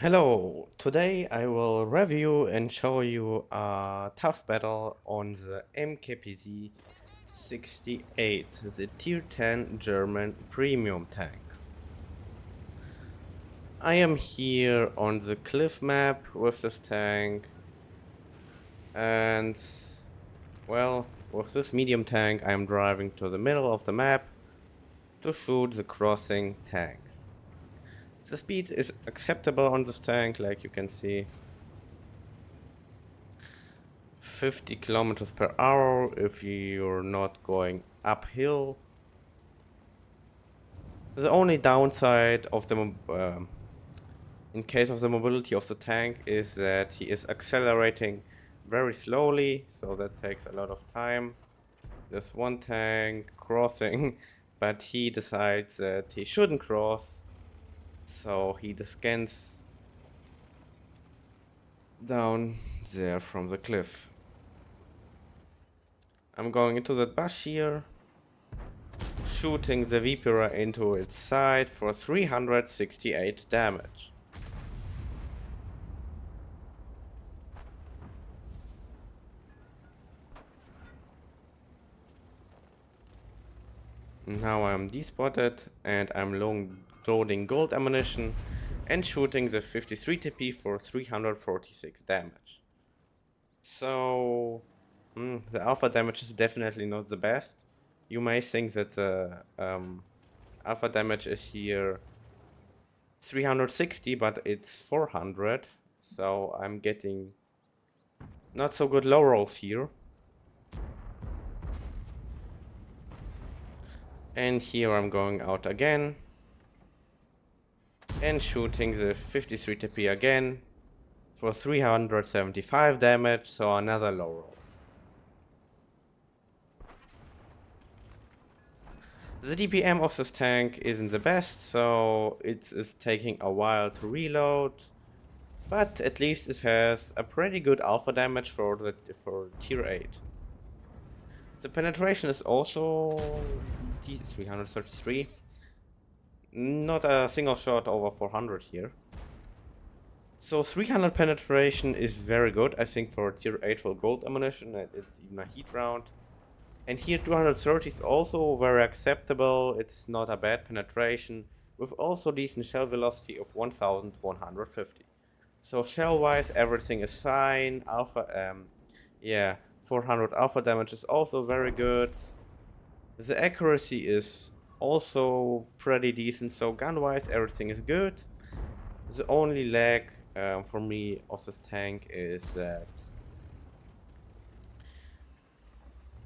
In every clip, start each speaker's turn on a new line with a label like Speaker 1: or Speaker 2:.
Speaker 1: Hello, today I will review and show you a tough battle on the MKpz 68, the tier 10 German premium tank. I am here on the cliff map with this tank and with this medium tank I am driving to the middle of the map to shoot the crossing tanks. The speed is acceptable on this tank, like you can see. 50 kilometers per hour if you're not going uphill. The only downside of in case of the mobility of the tank is that he is accelerating very slowly, so that takes a lot of time. There's one tank crossing, but he decides that he shouldn't cross, so he descends down there from the cliff. I'm going into that bush here, shooting the Vipera into its side for 368 damage. Now I'm despotted and I'm loading gold ammunition and shooting the 53 TP for 346 damage. So the alpha damage is definitely not the best. You may think that the alpha damage is here 360, but it's 400, so I'm getting not so good low rolls here. And here I'm going out again and shooting the 53 TP again for 375 damage, so another low roll. The DPM of this tank isn't the best, so it is taking a while to reload, but at least it has a pretty good alpha damage for tier 8. The penetration is also 333. Not a single shot over 400 here. So 300 penetration is very good, I think, for tier 8 full gold ammunition. It's even a heat round. And here 230 is also very acceptable. It's not a bad penetration, with also decent shell velocity of 1150. So shell wise everything is fine. 400 alpha damage is also very good. The accuracy is also pretty decent, so gun wise everything is good. The only lag for me of this tank is that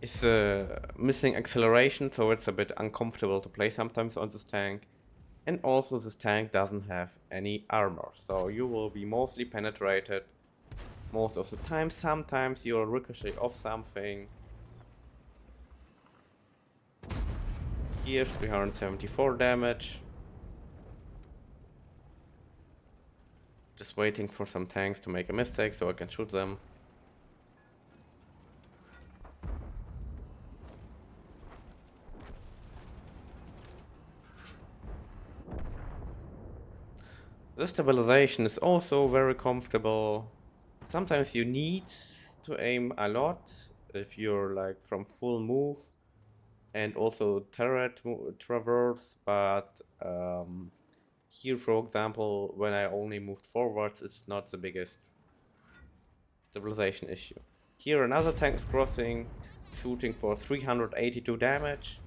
Speaker 1: it's missing acceleration, so it's a bit uncomfortable to play sometimes on this tank. And also this tank doesn't have any armor, so you will be mostly penetrated most of the time. Sometimes you'll ricochet off something. Here 374 damage. Just waiting for some tanks to make a mistake so I can shoot them. The stabilization is also very comfortable. Sometimes you need to aim a lot if you're like from full move and also turret traverse, but here, for example, when I only moved forwards, it's not the biggest stabilization issue. Here another tank is crossing, shooting for 382 damage.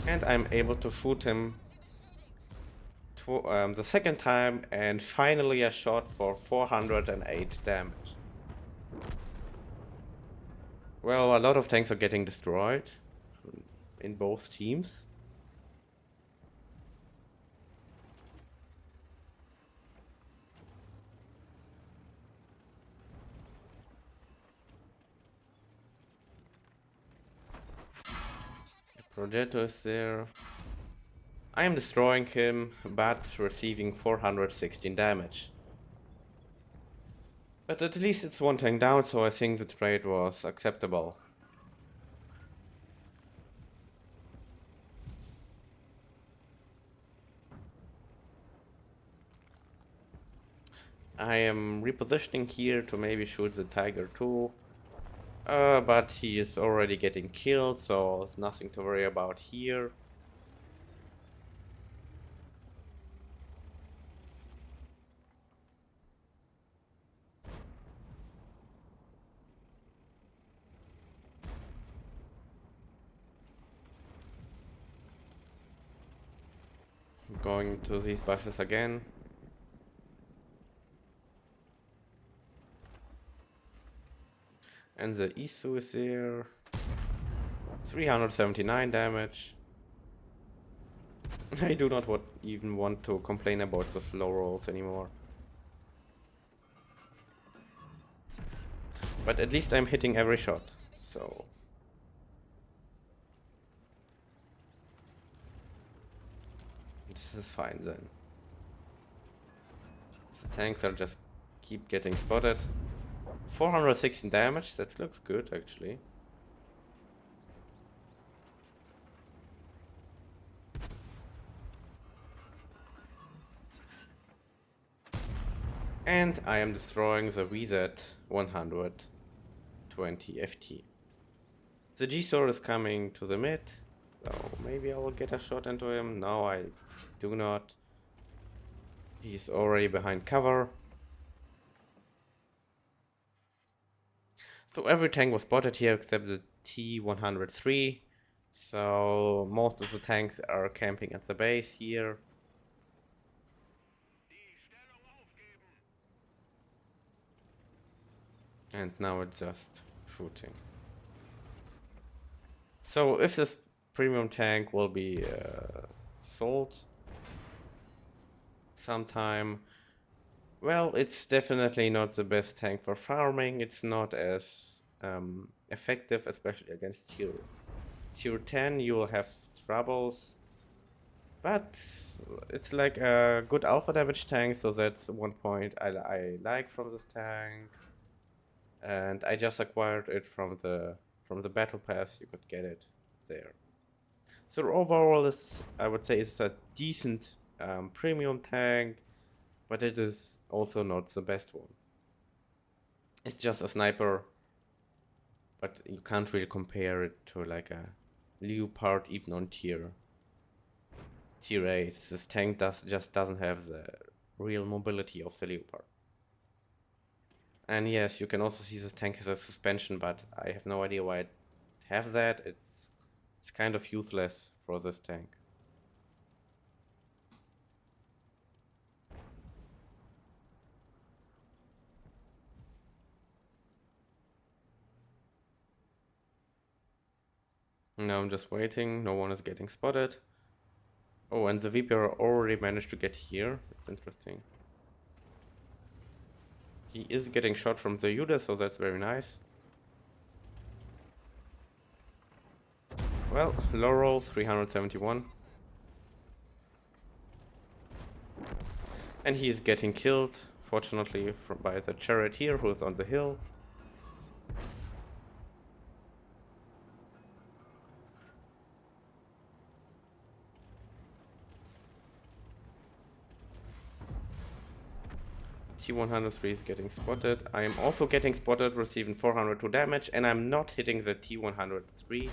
Speaker 1: And I'm able to shoot him the second time, and finally a shot for 408 damage. Well, a lot of tanks are getting destroyed in both teams. Progetto is there. I am destroying him, but receiving 416 damage. But at least it's one tank down, so I think the trade was acceptable. I am repositioning here to maybe shoot the Tiger too. But he is already getting killed, so there's nothing to worry about here. Going to these bushes again. And the Isu is there. 379 damage. I do not even want to complain about the slow rolls anymore. But at least I'm hitting every shot, so... this is fine then. The tanks are just keep getting spotted. 416 damage, that looks good actually. And I am destroying the VZ 120 FT. The G-Sword is coming to the mid, so maybe I will get a shot into him. No, I do not. He's already behind cover. So every tank was spotted here except the T-103. So most of the tanks are camping at the base here. And now it's just shooting. So if this premium tank will be sold sometime, well, it's definitely not the best tank for farming. It's not as effective, especially against tier 10. You will have troubles, but it's like a good alpha damage tank, so that's one point I like from this tank. And I just acquired it from the battle pass. You could get it there. So overall, I would say it's a decent premium tank, but it is also not the best one. It's just a sniper, but you can't really compare it to like a Leopard even on tier 8. This tank just doesn't have the real mobility of the Leopard. And yes, you can also see this tank has a suspension, but I have no idea why it has that. It's kind of useless for this tank. Now I'm just waiting. No one is getting spotted. Oh, and the VPR already managed to get here. It's interesting. He is getting shot from the Yuda, so that's very nice. Well, low roll, 371. And he is getting killed, fortunately, by the charioteer who is on the hill. T-103 is getting spotted. I am also getting spotted, receiving 402 damage, and I'm not hitting the T-103.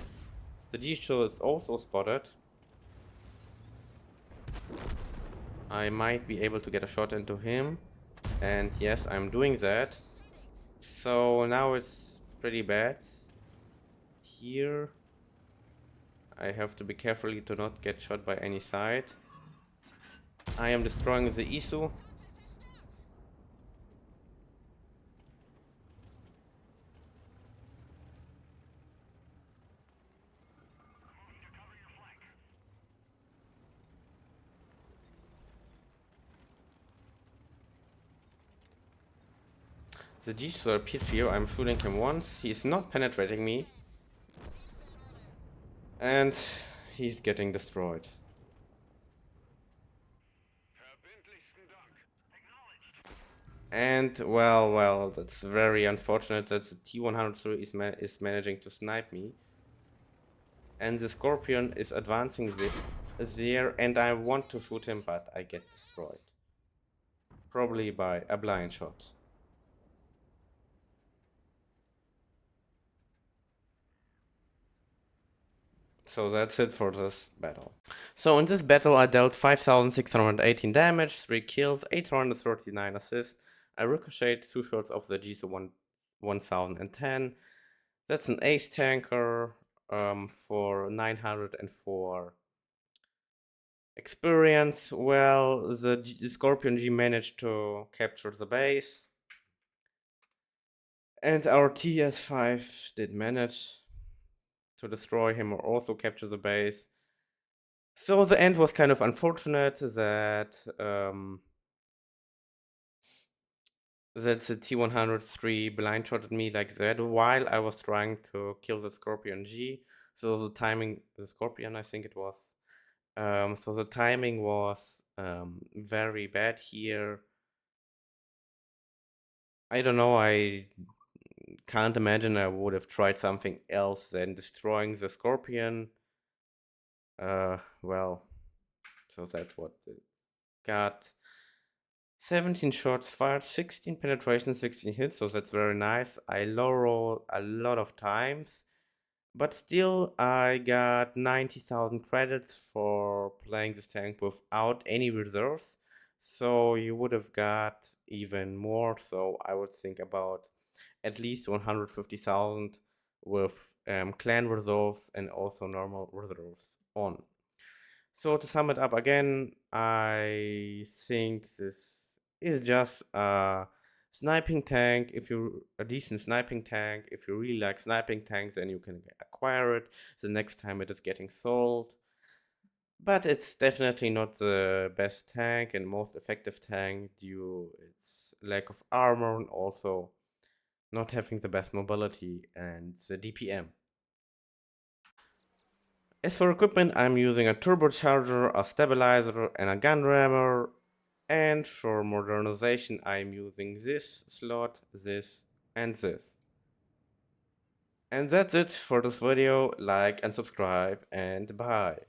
Speaker 1: The G-Shield is also spotted. I might be able to get a shot into him. And yes, I'm doing that. So now it's pretty bad. Here I have to be careful to not get shot by any side. I am destroying the Isu. The G-Star appears here. I'm shooting him once. He's not penetrating me. And he's getting destroyed. And well, that's very unfortunate that the T-103 is managing to snipe me. And the Scorpion is advancing there, and I want to shoot him, but I get destroyed. probably by a blind shot. So that's it for this battle. So in this battle I dealt 5,618 damage, 3 kills, 839 assists. I ricocheted 2 shots of the G2 1010. That's an ace tanker for 904 experience. Well, the Scorpion G managed to capture the base. And our TS5 did manage to destroy him or also capture the base. So the end was kind of unfortunate that that the T103 blind shotted me like that while I was trying to kill the Scorpion G. So the timing, the Scorpion, I think it was. So the timing was very bad here. I don't know, I can't imagine I would have tried something else than destroying the Scorpion. Well, so that's what it got. 17 shots fired, 16 penetration, 16 hits, so that's very nice. I low roll a lot of times, but still I got 90,000 credits for playing this tank without any reserves. So you would have got even more, so I would think about at least 150,000 with clan reserves and also normal reserves on. So to sum it up again, I think this is just a sniping tank. If you're a decent sniping tank, if you really like sniping tanks, then you can acquire it the next time it is getting sold. But it's definitely not the best tank and most effective tank due its lack of armor and also not having the best mobility and the DPM. As for equipment, I'm using a turbocharger, a stabilizer, and a gun rammer. And for modernization, I'm using this slot, this, and this. And that's it for this video. Like and subscribe, and bye.